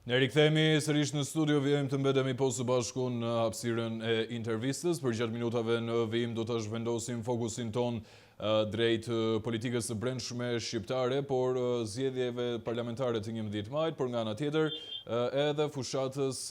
Ne rikthehemi sërish në studio, vijmë të mbetemi po së bashku në hapësirën e intervistës. Për 6 minutave në vijim do të zhvendosim fokusin ton drejt politikës së brendshme shqiptare, por zgjedhjeve parlamentare të 11 majit, por nga ana tjetër edhe fushatës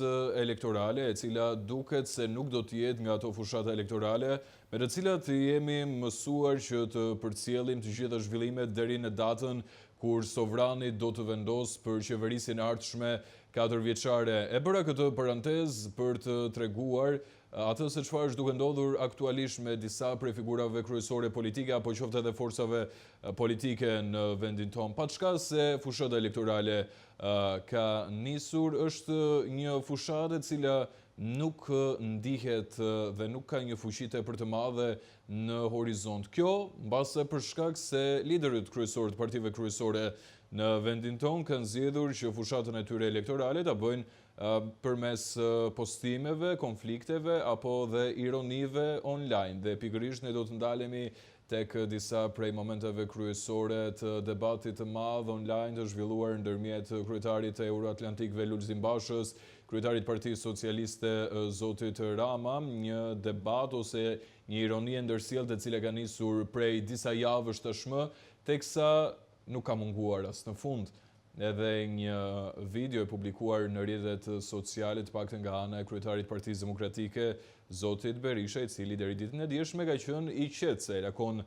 elektorale, e cila duket se nuk do të jetë nga ato fushata elektorale me të cilat jemi mësuar që të përcjellim të gjitha zhvillimet deri në datën kur sovrani do të vendos për qeverisjen e ardhshme 4 vjeçare. E bëra këtë parantezë për të treguar atë se çfarë është duke ndodhur aktualisht me disa prej figurave kryesore politike apo qoftë edhe forcave politike në vendin tonë. Paçka se fushata elektorale ka nisur, është një fushatë e cila nuk ndihet dhe nuk ka një fuqi tepër të madhe në horizont. Kjo mbase për shkak se liderët kryesorë të partive kryesore në vendin tonë kanë zgjedhur që fushatën e tyre elektorale ta bëjnë përmes postimeve, konflikteve apo dhe ironive online. Dhe pikërisht ne do të ndalemi tek disa prej momenteve kryesore të debatit të madh online të zhvilluar ndërmjet kryetarit të Euroatlantikëve Lulzim Bashës, kryetarit Partisë Socialiste zotit Rama, një debat ose një ironi e ndërsjellët e cila ka nisur prej disa javësh tashmë, teksa nuk ka munguar as në fund edhe një video e publikuar në rrjetet sociale, të paktën nga ana e kryetarit Partisë Demokratike zotit Berisha, i cili deri ditën e djeshme ka qenë i qetë se lakon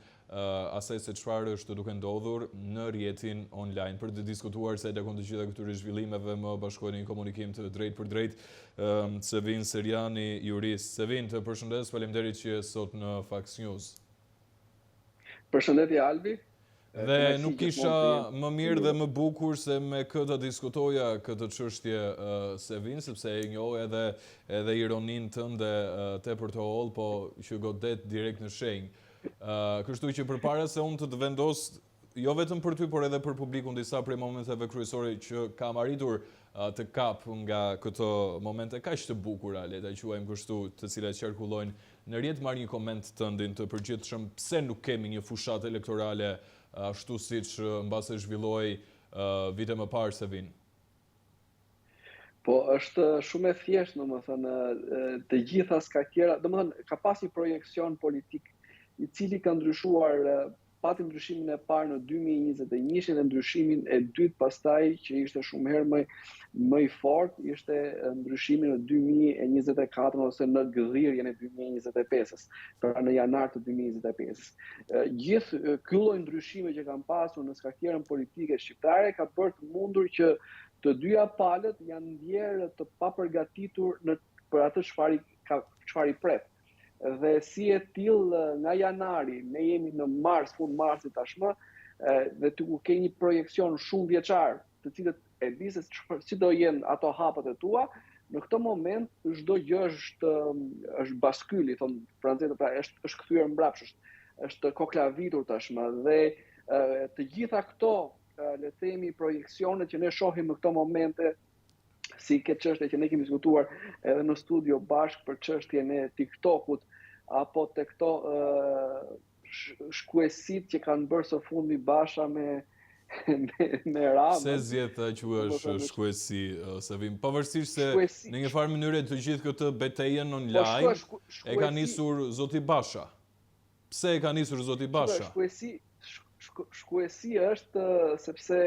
asaj se çfarë është duke ndodhur në rrjetin online. Për të diskutuar se lakon të gjitha këtyre zhvillimeve, më bashkoheni një komunikim të drejtë për drejtë Sevin Seriani, jurist. Sevin, të përshëndes, faleminderit që je sot në Fax News. Përshëndetje Albi. Dhe nuk isha më mirë dhe më bukur se me këtë diskutoja këtë çështje Sevin, sepse e njoh edhe ironinë tënde tepër të holl, po që godet direkt në shenjë. Kështu që përpara se unë të vendos, jo vetëm për ty, por edhe për publikun, disa prej momenteve kryesore që kam arritur të kap nga këto momente kaq të bukura, le ta quajmë kështu, të cilat qarkullojnë në rrjet, marr një koment tëndin të përgjithshëm, pse nuk kemi një fushatë elektorale ashtu siç mbase zhvilloi vite më parë, Sevin? Po është shumë e thjeshtë, domethënë të gjitha skaqera, domethënë ka pas një projekcion politik i cili ka ndryshuar, pati ndryshimin e parë në 2021 dhe ndryshimin e dytë pastaj që ishte shumë herë më i fortë, ishte ndryshimi në 2024 ose në gëdhirjen e 2025-s, pra në janar të 2025-s. Gjithë ky lloj ndryshime që kanë pasur në skaqerën politike shqiptare ka bërë të mundur që të dyja palët janë ndjerë të papërgatitur për atë çfarë i pret. Dhe si e tillë nga janari, ne jemi në mars, fund marsit tashmë, dhe ku ke një projekcion shumë vjeçar, të cilët e di se si do jenë ato hapet e tua, në këtë moment çdo gjë është baskyli, thon francezët, pra është kthyer mbrapsht, është koklavitur tashmë dhe të gjitha këto le të themi projekcionet që ne shohim në këto momente, si këtë çështje që ne kemi diskutuar edhe në studio bashkë për çështjen e TikTokut, apo te këto shkuesit që kanë bërë së fundi Basha me Ramën. Se zjeta quhesh shkuesi, Sevin, pavarësisht se në një farë mënyrë të gjithë këtë betejën online e ka nisur zoti Basha. Pse e ka nisur zoti Basha? Shkuesi është sepse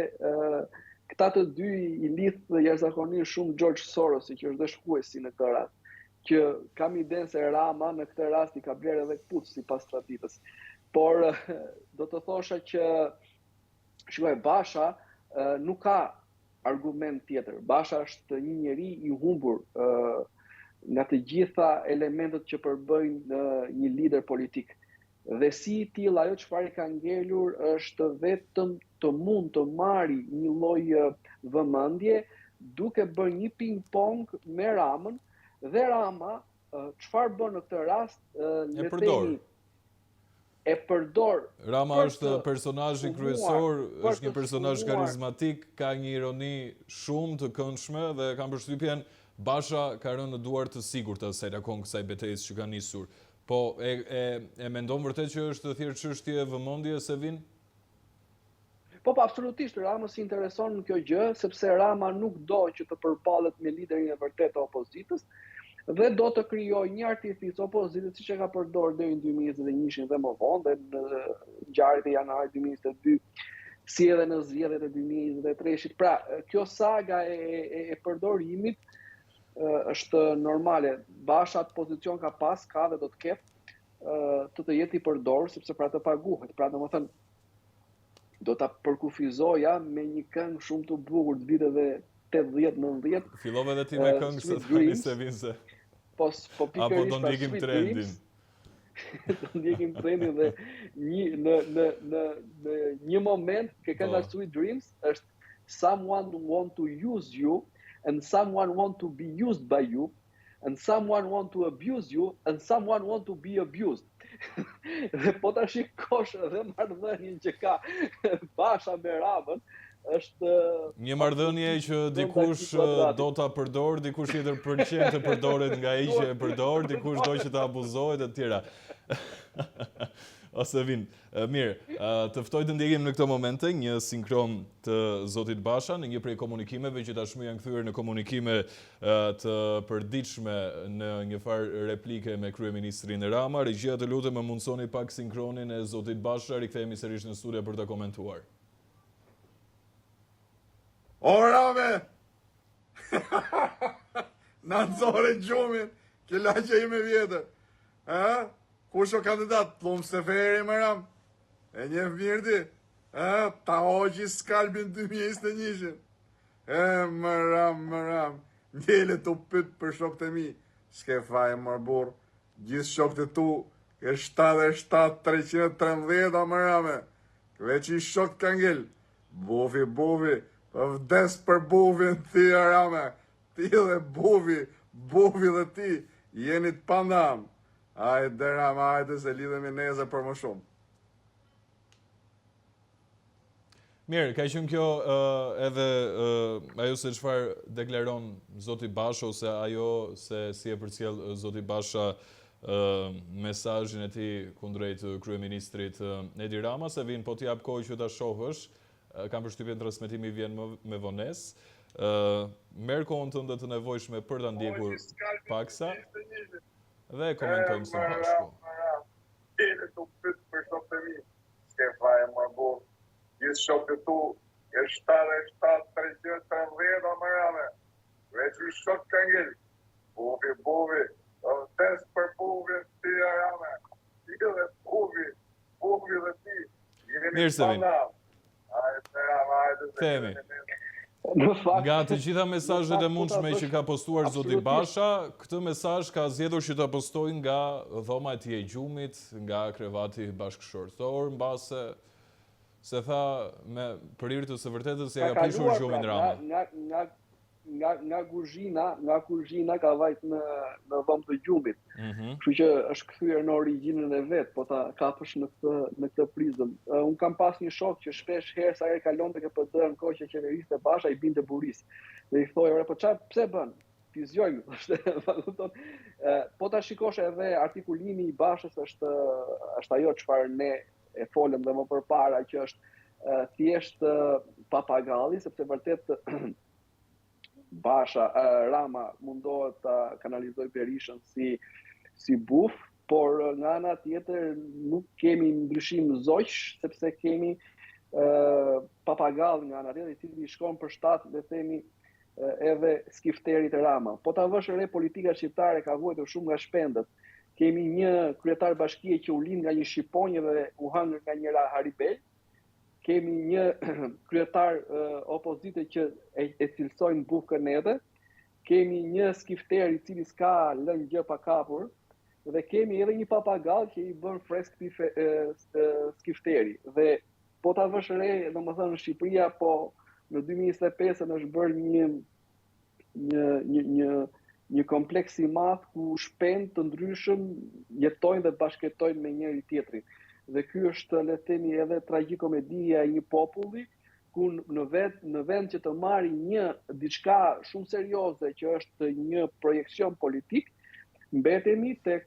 këta të dy i lidh dhe jashtëzakonisht shumë George Soros, që është dhe shkuesi në këtë rast, që kam idenë se Rama në këtë rast i ka blerë edhe kputç sipas traditës. Por do të thosha që Basha nuk ka argument tjetër. Basha është një njeri i humbur nga të gjitha elementet që përbëjnë një lider politik. Dhe si i tillë, ajo çfarë ka ngelur është vetëm të mund të marrë një lloj vëmendje duke bërë një ping-pong me Ramën, dhe Rama çfarë bën në këtë rast, e përdor. Rama është personazhi kryesor, është një personazh karizmatik, ka një ironi shumë të këndshme dhe kam përshtypjen Basha ka rënë në duar të sigurta se lakon kësaj betejës që ka nisur. Po e mendon vërtet që është thjesht çështje vëmendje, Sevin? Po, absolutisht, Ramës i intereson në kjo gjë, sepse Rama nuk do që të përballet me liderin e vërtet të opozitës, dhe do të krijojë një artific opozitës siç e ka përdorur deri në 2021 dhe më vonë, dhe në ngjarjet e janarit 2022, si edhe në zgjedhjet e 2023-shit. Pra, kjo saga e përdorimit është normale. Basha atë pozicion ka dhe do të ketë të jetë i përdorur sepse pra të paguhet. Pra, domethënë, do ta përkufizoja me një këngë shumë të bukur të viteve 80-90. Fillove edhe ti me këngë se tani se vinse. Po apo do ndjekim trendin. Do ndjekim trendin dhe në një moment që kënga Sweet Dreams është someone want to use you and someone want to be used by you and someone want to abuse you and someone want to be abused. Dhe po ta shikosh edhe marrëdhënien që ka Basha me Ramën, është një marrëdhënie që dikush do ta përdor, dikush tjetër pëlqen të përdoret nga ai që e përdor, dikush do që të abuzohet e tjera. Ose vin. Mirë, të ftoj të ndjekim në këto momente një sinkron të zotit Basha në një prej komunikimeve që tashmë janë kthyer në komunikime të përditshme në një farë replike me kryeministrin Rama. Regjia, të lutem, më mundsoni pak sinkronin e zotit Basha, rikthehemi sërish në studio për ta komentuar. O Rame! Në nëzore gjumin, ke laqe ime vjetër. Kush o kandidat, plumë se feri më Ram? E njef mirë ti? Ta hoqi skalbin 2021. Më Ram. Njele të pyt për shokët e mi. S'ke faj më burë. Gjithë shokët e tu, e 77-313, më Rame. Veç i shokët ka ngell. Bufi. Po vdes për buvin ti, Rame. Ti dhe buvi dhe ti, jeni të pandam. Ajde, Rame, ajde se lidhemi neze për më shumë. Mirë, ka qenë kjo edhe ajo se çfarë deklaron zoti Basha, ose ajo se si e përcjell zoti Basha mesazhin e tij kundrejt kryeministrit Edi Rama, se vin po t'i jap kohë që ta shohësh. Kam përshtypjen transmetimi vjen me vonesë. Merr kohën tënde të nevojshme për ta ndjekur paksa dhe komentojmë së bashku. Jene të pyt për shokët e mi, s'ke faj më burë. Gjithë shokët e tu, e 77-313, më Rame. Veç i shokët ka ngell. Bufi, vdes për buvin ti, Rame. Ti dhe bufi dhe ti, jeni të pandam. Themi. Nga të gjitha mesazhet e mundshme që ka postuar zoti Basha, këtë mesazh ka zgjedhur që ta postojë nga dhoma e tij e gjumit, nga krevati bashkëshortor, mbase se tha me për hir të së vërtetës se ka prishur gjumin Rama. Nga kuzhina ka vajt në dhomë të gjumit. Kështu që është kthyer në origjinën e vet, po ta kapësh në këtë prizëm. Un kam pas një shok që shpesh herë sa herë kalonte KPD në kohë që qeveriste Basha, i binte buris. Dhe i thojë, po pse bën? Ti zgjojmë. Po ta shikosh edhe artikulimi i Bashës është ajo çfarë ne e folëm dhe më përpara, që është thjesht papagalli, sepse vërtet Rama mundohet ta kanalizoj Berishën si buf, por nga ana tjetër nuk kemi ndryshim zogj, sepse kemi papagall nga ana tjetër, i cili shkon për shtat, le themi, edhe skifterit e Rama. Po ta vësh re, politika shqiptare ka vuajtur shumë nga shpendët. Kemi një kryetar bashkie që u lind nga një shqiponjë dhe u hëngër nga njëra haribel. Kemi një kryetar opozite që e cilësojnë bufkën edhe, kemi një skifter i cili s'ka lënë gjë pa kapur, dhe kemi edhe një papagall që i bën fresk skifteri. Dhe po ta vësh re, domethënë në Shqipëria, po në 2025 është bërë një kompleks i madh ku shpend të ndryshëm jetojnë dhe bashkëjetojnë me njëri tjetrin. Dhe ky është, le të themi, edhe tragjikomedia e një populli ku në vend që të marrë një diçka shumë serioze që është një projekcion politik, mbetemi tek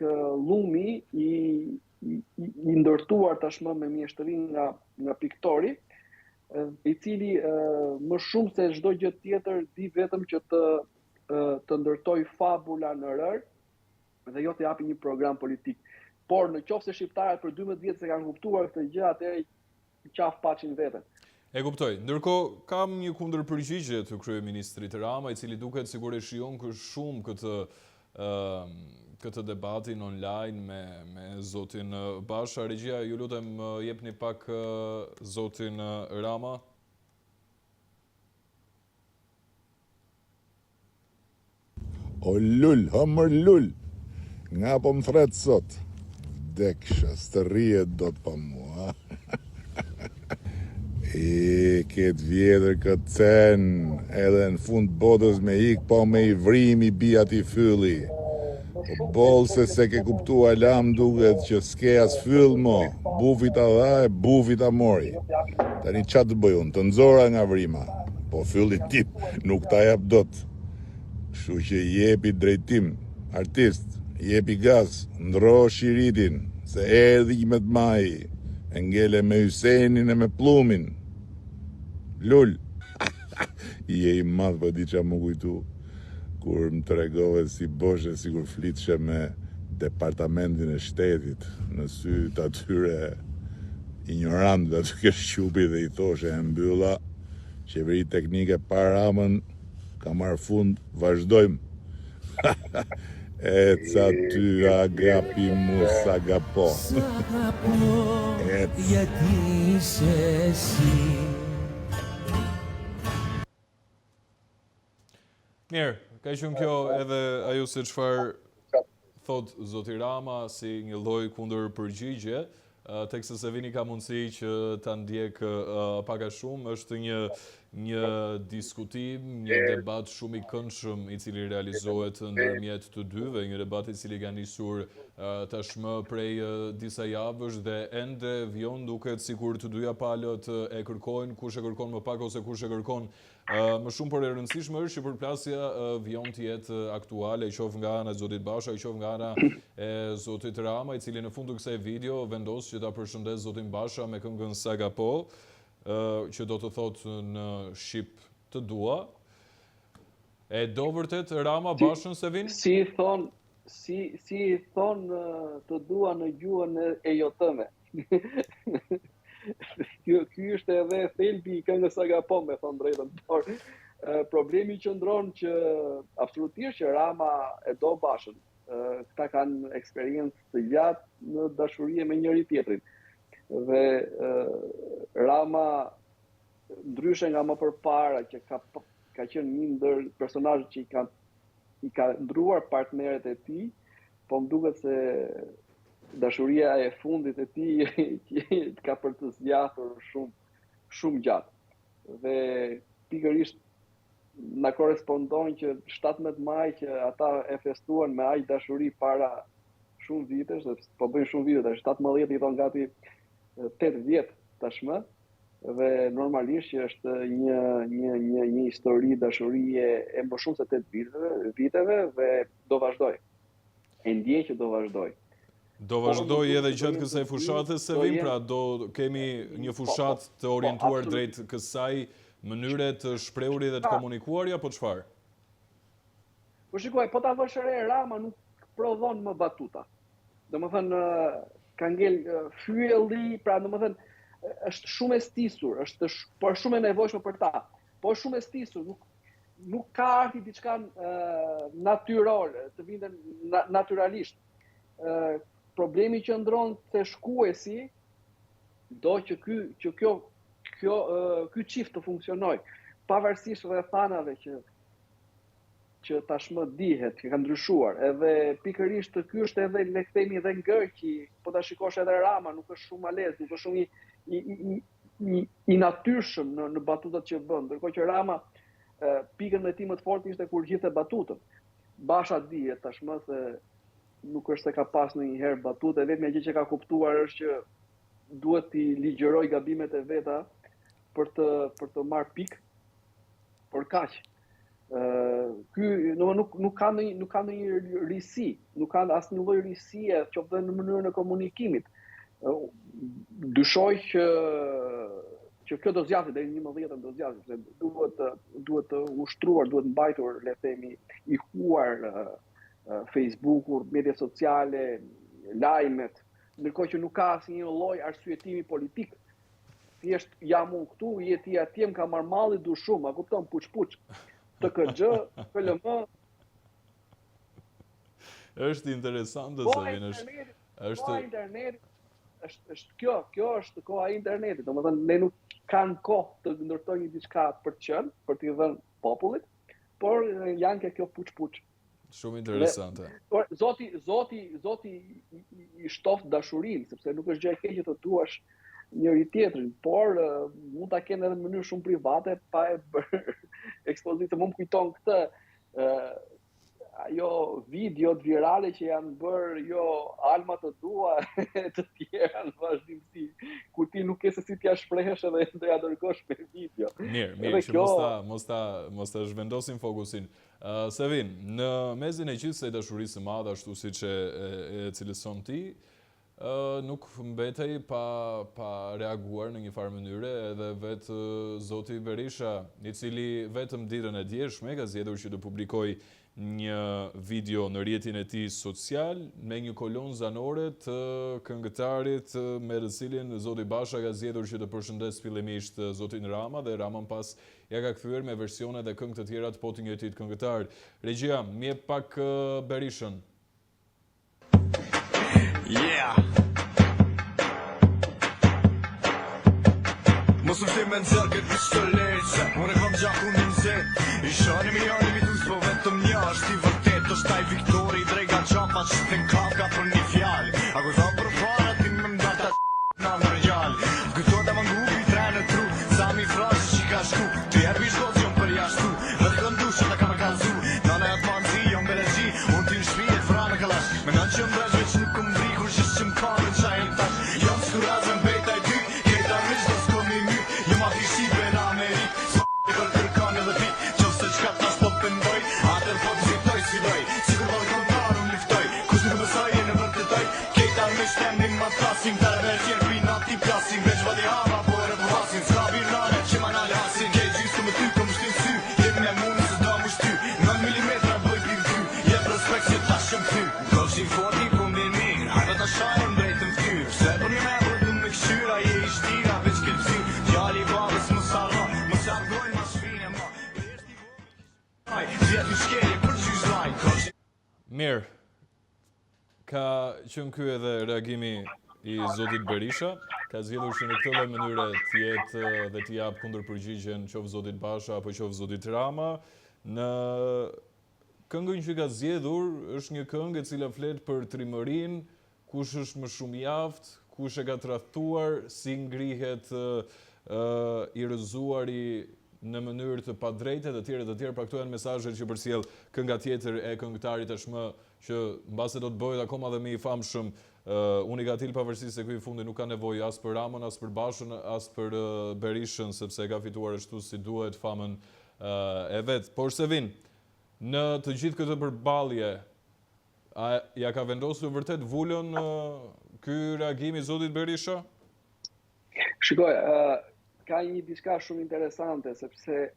llumi i ndërtuar tashmë me mjeshtëri nga piktori, i cili më shumë se çdo gjë tjetër di vetëm që të ndërtoj fabula në rër dhe jo të japi një program politik. Por në qoftë se shqiptarët për 12 vjet se kanë kuptuar këtë gjë, atëherë qaf paçin veten. E kuptoj. Ndërkohë, kam një kundërpërgjigje të kryeministrit Rama, i cili duket sikur e shijon shumë këtë debatin online me zotin Basha. Regjia, ju lutem jepni pak zotin Rama. O lull, hëmër lull, nga po më thretë sot, vdeksha, së rrijet do të pa mua. Këtë vjetër këtë cen, edhe në fund botës me ik, po me i vrimi bi ati fylli. Po bolë se ke kuptu alam duket që s'ke as fyll mo, bufit a dha e bufit a mori. Tani qatë të bëjun, të nxora nga vrima, po fylli tip nuk ta jap dot. Kështu që jepi drejtim, artist, jepi gaz, ndro shiritin, se erdhi me të maji, e ngele me Hysenin e me Plumin. Lull, je i madh për di qa më kujtu, kur më të regove si boshe, si kur flitshe me departamentin e shtetit, në sy të atyre ignorant dhe të këshqupi dhe i thoshe e mbylla, qeveri teknike para Ramën, ka marrë fund, vazhdojmë. E ca ty agapi mu s'agapo. Mirë, ka qenë kjo edhe ajo se çfarë thot zoti Rama si një lloj kundërpërgjigje, teksa se vini ka mundësi që ta ndjek pak a shumë, është një diskutim, një debat shumë i këndshëm i cili realizohet ndërmjet të dyve, një debat i cili ka nisur tashmë prej disa javësh dhe ende vjon duket sikur të dyja palët e kërkojnë, kush e kërkon më pak ose kush e kërkon më shumë, por e rëndësishme është që përplasja vjon të jetë aktuale, i qoftë nga ana e zotit Basha, i qoftë nga ana e zotit Rama, i cili në fund të kësaj video vendos që ta përshëndes zotin Basha me këngën Sagapo, që do të thotë në shqip të dua. E do vërtet Rama Bashën se vin? Si i thon të dua në gjuhën e jotëme. Ky është edhe thelbi i këngës Sagapo, me thënë drejtën, por problemi qëndron që absolutisht që Rama e do Bashën. Këta kanë eksperiencë të gjatë në dashurie me njëri tjetrin. Dhe Rama, ndryshe nga më përpara, që ka qenë një ndër personazhet që i ka ndruar partneret e tij, po më duket se dashuria e fundit e tij ka për të zgjatur shumë gjatë. Dhe pikërisht na korrespondon që 17 maj që ata e festuan me aq dashuri para shumë vitesh, dhe po bëjnë shumë vite, tash 17 i thon gati 8 vjet tashmë, dhe normalisht që është një histori dashurie e më shumë se 8 viteve dhe do vazhdoj. E ndjej që do vazhdoj. Do vazhdoj edhe gjatë kësaj fushate se vim, pra do kemi një fushat të orientuar drejt kësaj mënyre të shprehurit dhe të komunikuarja, po çfarë? Po shikoj, po ta vësh re, Rama nuk prodhon më batuta. Domethënë ka ngel fyelli, pra domethënë është shumë e stisur, por shumë e nevojshme për ta. Po shumë e stisur, nuk ka arti diçka natyrore, të vinte natyralisht. Problemi që ndron te shkuesi do që ky çift të funksionojë, pavarësisht rrethanave që tashmë dihet që ka ndryshuar. Edhe pikërisht ky është edhe le të themi edhe ngërqi, po ta shikosh edhe Rama nuk është shumë malez, nuk është shumë i natyrshëm në batutat që bën. Ndërkohë që Rama pikën e tij më të fortë ishte kur gjithë batutën. Basha dihet tashmë se nuk është se ka pas ndonjëherë batutë, vetëm gjë që ka kuptuar është që duhet t'i ligjëroj gabimet e veta për të marrë pikë, por kaq. Ky nuk ka ndonjë risi, nuk ka asnjë lloj risie, qoftë në mënyrën e komunikimit. dyshoj që kjo do zgjasë deri në 11 do zgjasë, se duhet të ushtruar, duhet mbajtur, le të themi, i huar Facebooku, media sociale, lajmet, ndërkohë që nuk ka asnjë lloj arsyetimi politik. Thjesht jam unë këtu, je ti atje, më ka marrë malli, du shumë, a kupton, puç. TKX, PLM. Është interesante se vjen është internet, është kjo është koha e internetit. Domethënë ne nuk kanë kohë të ndërtojnë diçka për të qenë, për t'i dhënë popullit, por janë kjo puç. Shumë interesante. Por Zoti i shtoft dashurinë, sepse nuk është gjë e keqe të duash njëri tjetrin, por mund ta kenë edhe në mënyrë shumë private pa e bërë ekspozitë. Më kujton këtë ajo videot virale që janë bërë, jo Alma të dua të tjera në vazhdimsi, ku ti nuk ke se si t'ja shprehesh edhe ja dërgosh me video. Mirë, që mos ta zhvendosim fokusin. Sevin, në mezin e gjithë së dashurisë së madhe, ashtu siç e cilëson ti, nuk mbetej pa reaguar në një farë mënyre edhe vetë zoti Berisha, i cili vetëm ditën e djeshme ka zgjedhur që të publikoj një video në rrjetin e tij social me një kolon zanore të këngëtarit me të cilin zoti Basha ka zgjedhur që të përshëndes fillimisht zotin Rama, dhe Rama pas ja ka kthyer me versione dhe këngë të tjera të po të njëjtit këngëtar. Regjia, më jep pak Berishën. Yeah. Mos më them në zërë këtë pistolece, unë e kom gjakun në nëse, i shani mi janë i vitus, po vetëm një është i vërtet, është taj Viktori, drejga gjapa që të nkavka për një fjallë, a ku tha për para ti më mdata në nërgjall, këto të më ngupi trenë tru, sa mi frasë që ka shku, të herbi shkozi unë për jashtu, dhe të këndu që të ka me kalzu, nana e të manzi, jam beleji, unë ti në shpijet fra me kalash, me në që më veç nuk kom vri, kur që që më kare në qaj në tash, jam skurazën bejta i ty, kejta rrish do s'kom i my, jam ati shqipe në Amerik, s*** për kërkan edhe pi, qo se qka tash po pëndoj, atër po të zitoj sfidoj, si kur valë kontar unë liftoj, kush nuk mësaj e në vërtetoj, kejta me shtemnin ma tasin, të rrës jerpi nati plasin, veç vadi hama, po e po hasin, s'ka birnane që ma nalë hasin, kej gjysë me ty, kom shtin sy, jem në mundë se da mu shty, 9 milimetra boj pim ty, jem respekt që ta shëm ty, koshin foti ku më mirë, hajde ta shajnë drejtën fyr, se për një me vërdu me këshyra, je i shtira, veç këllësi, djali babës më sarra, më sargojnë ma shvine ma, zjetë në shkelje për gjysh lajnë, koshin. Mirë, ka qenë ky edhe reagimi i zotit Berisha, ka zgjedhur që në këtë lloj mënyre të jetë dhe të jap kundërpërgjigjen qoftë zotit Basha apo qoftë zotit Rama. Në këngën që ka zgjedhur është një këngë e cila flet për trimërinë, kush është më shumë i aftë, kush e ka tradhtuar, si ngrihet i rrëzuari në mënyrë të padrejtë dhe të tjerë, pra këto janë mesazhet që përcjell kënga tjetër e këngëtarit tashmë, që mbase do të bëhet akoma dhe më i famshëm, unikatil, pavarësisht se ky i fundi nuk ka nevojë as për Ramën, as për Bashën, as për Berishën, sepse ka fituar ashtu si duhet famën e vet. Por Sevin, në të gjithë këtë përballje, ja ka vendosur vërtet vulën ky reagimi i zotit Berisha? Shikoj, ka një diçka shumë interesante, sepse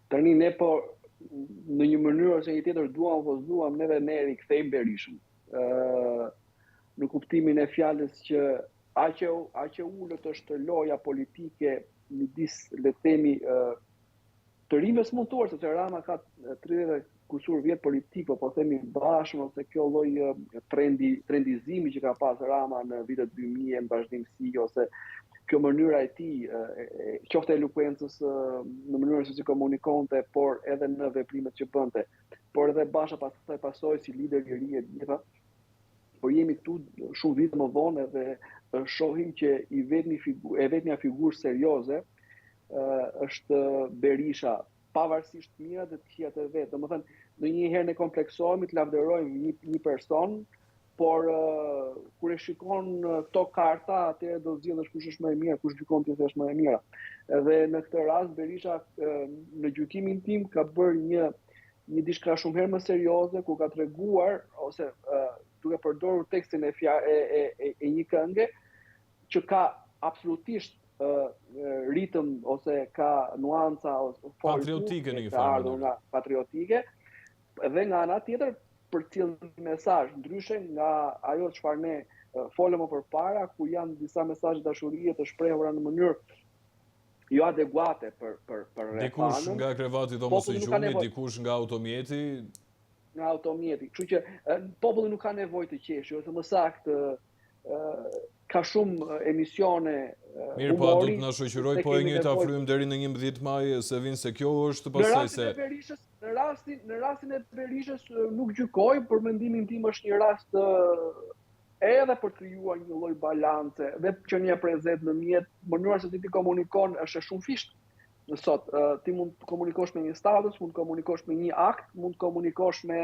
tani ne po në një mënyrë ose një tjetër duam neve ne rikthejmë Berishën. Në kuptimin e fjalës që aq e ulët është loja politike midis, le të themi, të rinjve smuntuar, sepse Rama ka 30 kusur vjet politik, po themi bashkë, ose kjo lloj trendizimi që ka pas Rama në vitet 2000 në vazhdimsi, ose kjo mënyra e tij, qoftë elokuencës në mënyrën se si komunikonte, por edhe në veprimet që bënte, por edhe Basha pasoi si lider i ri e gjitha. Por jemi këtu shumë vite më vonë edhe shohim që e vetmja figurë serioze është Berisha, pavarësisht mirat dhe të këqijat e vet. Domethënë, ndonjëherë ne kompleksohemi, të lavdërojmë një person, por kur e shikon këto karta, atëherë do zgjidhesh kush është më e mirë, kush gjykon ti se është më e mira. Edhe në këtë rast Berisha në gjykimin tim ka bërë një diçka shumë herë më serioze, ku ka treguar ose duke përdorur tekstin e një kënge që ka absolutisht ritëm ose ka nuanca ose patriotike në një farë nga patriotike, dhe nga ana tjetër përcjell një mesazh ndryshe nga ajo çfarë ne folëm më përpara, ku janë disa mesazhe dashurie të shprehura në mënyrë jo adekuate për dikush nga krevati Thomas i Gjumi, dikush nga automjeti. Nga automjeti. Kështu që populli nuk ka nevojë të qeshë, ose më saktë ka shumë emisione mirë, po a do të na shoqëroj po e njëjta frym deri në 11 maj, se vin se kjo është pastaj se në rastin e Berishës nuk gjykoj, për mendimin tim është një rast edhe për të krijuar një lloj balance dhe që një prezent në mjet, mënyra se ti komunikon është shumë fisht. Sot ti mund të komunikosh me një status, mund të komunikosh me një akt, mund të komunikosh me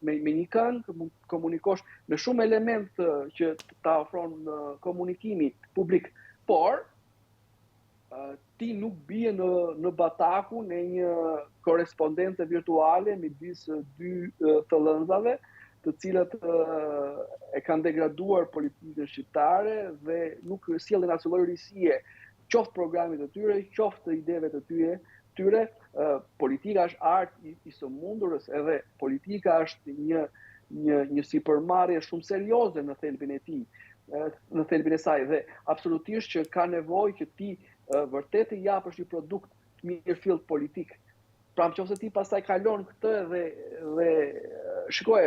një këngë, mund të komunikosh me shumë element që ta ofron komunikimi publik, por ti nuk bie në batakun e një korrespondence virtuale midis dy thellëndzave, të cilët e kanë degraduar politikën shqiptare dhe nuk sjellin asnjë lloj risie, qoftë programit të tyre, qoftë ideve të tyre. Politika është art i së mundurës, edhe politika është një sipërmarrje shumë serioze në thelbin e tij, në thelbin e saj, dhe absolutisht që ka nevojë që ti vërtet të japësh një produkt të mirëfillt politik. Pra nëse ti pastaj kalon këtë dhe shikoj,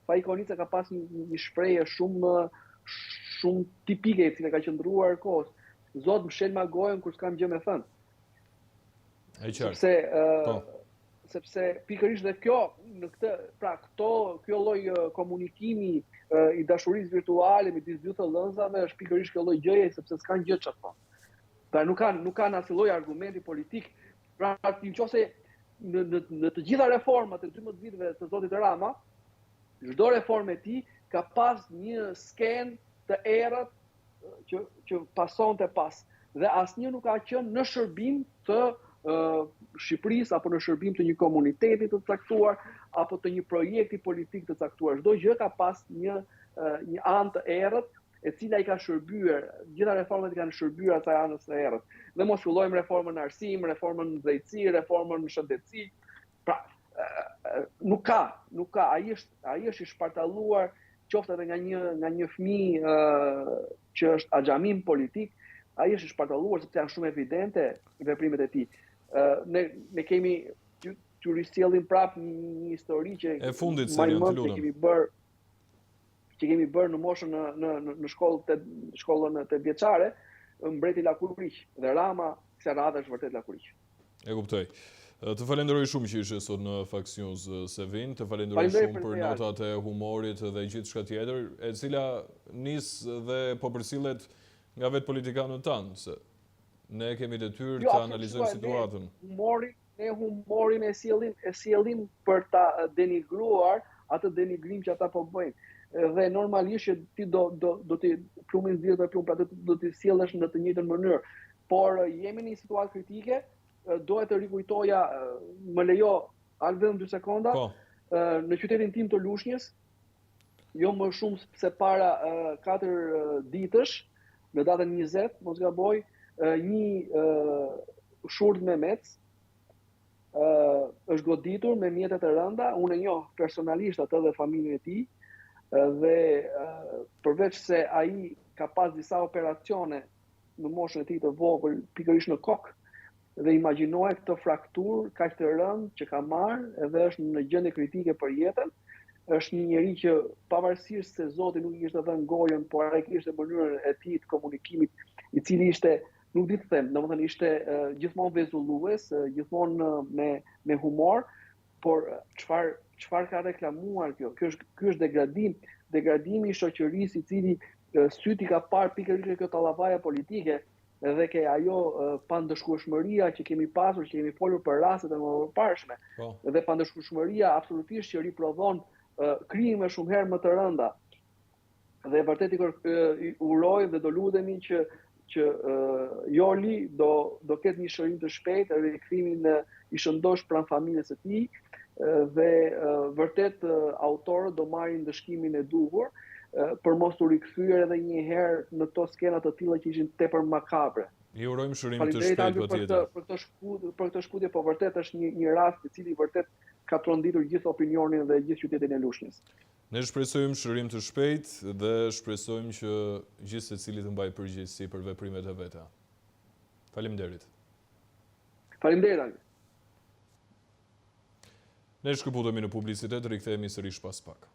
Faik Konica ka pas një shprehje shumë tipike, e cila ka qëndruar kohës. Zot më shel ma gojën kur s'kam gjë me thënë. E qartë. Sepse pikërisht dhe kjo, në këtë, pra kjo lloj komunikimi i dashurisë virtuale midis dy thellëndzave është pikërisht kjo lloj gjëje, sepse s'kan gjë çfarë thonë. Pra nuk kanë asnjë lloj argumenti politik. Pra nëse në të gjitha reformat e 12 viteve të zotit Rama, çdo reformë e tij ka pas një skenë të errët që pasonte pas, dhe asnjë nuk ka qenë në shërbim të Shqipërisë apo në shërbim të një komuniteti të caktuar apo të një projekti politik të caktuar. Çdo gjë ka pas një anë të errët, e cila i ka shërbyer, gjitha reformat i kanë shërbyer asaj anës së errët. Dhe mos fillojmë reformën në arsim, reformën në drejtësi, reformën në shëndetësi. Pra, nuk ka, ai është i shpartalluar, qoftë edhe nga një fëmijë që është axhamim politik, ai është i shpartalluar sepse janë shumë evidente veprimet e tij. Ne kemi të risjellim prap një histori që e fundit që kemi bërë në moshën në shkollën 8 vjeçare, mbreti Lakuriq, dhe Rama kësaj radhe është vërtet Lakuriq. E kuptoj. Të falenderoj shumë që ishe sot në Faks News Sevin, të falenderoj shumë për notat e humorit dhe gjithçka tjetër, e cila nis dhe po përcillet nga vetë politikanët tanë, se ne kemi detyrë të analizojmë situatën. Ne humorin e sjellim për ta denigruar atë denigrim që ata po bëjnë. Dhe normalisht që ti do të plumin zgjidhet me plum, pra do të sjellësh në të njëjtën mënyrë. Por jemi në një situatë kritike, dohet të rikujtoja, më lejo vetëm 2 sekonda, në qytetin tim të Lushnjës, jo më shumë se para 4 ditësh, në datën 20, mos gaboj, një shurt me mec është goditur me mjete të rënda, unë e njoh personalisht atë dhe familjen e tij, dhe përveç se ai ka pas disa operacione në moshën e tij të vogël pikërisht në kokë, dhe imagjinoje këtë frakturë kaq të rëndë që ka marrë, edhe është në gjendje kritike për jetën. Është një njerëz që pavarësisht se Zoti nuk i kishte dhënë gojën, por ai kishte mënyrën e tij të komunikimit, i cili ishte, nuk di të them, domethënë ishte gjithmonë vezullues, gjithmonë me humor, por çfarë ka reklamuar kjo? Ky është degradimi i shoqërisë, i cili syti ka parë pikërisht kjo tallavaja politike, edhe ke ajo pandëshkueshmëria që kemi pasur, që kemi folur për rastet e mëparshme, dhe pandëshkueshmëria absolutisht që riprodhon krime shumë herë më të rënda. Dhe vërtet i uroj dhe do lutemi që Joli do ketë një shërim të shpejtë edhe rikthimin i shëndosh pranë familjes së tij, dhe vërtet autorët do marrin ndëshkimin e duhur për mos u rikthyer edhe një herë në to skena të tilla që ishin tepër makabre. I urojmë shërim të shpejt patjetër. Për këtë shkputje, po vërtet është një rast i cili vërtet ka tronditur gjithë opinionin dhe gjithë qytetin e Lushnjës. Ne shpresojmë shërim të shpejt dhe shpresojmë që gjithë secili të mbajë përgjegjësi për veprimet e veta. Faleminderit. Faleminderit. Ne shkëputemi në publicitet, rikthehemi sërish pas pak.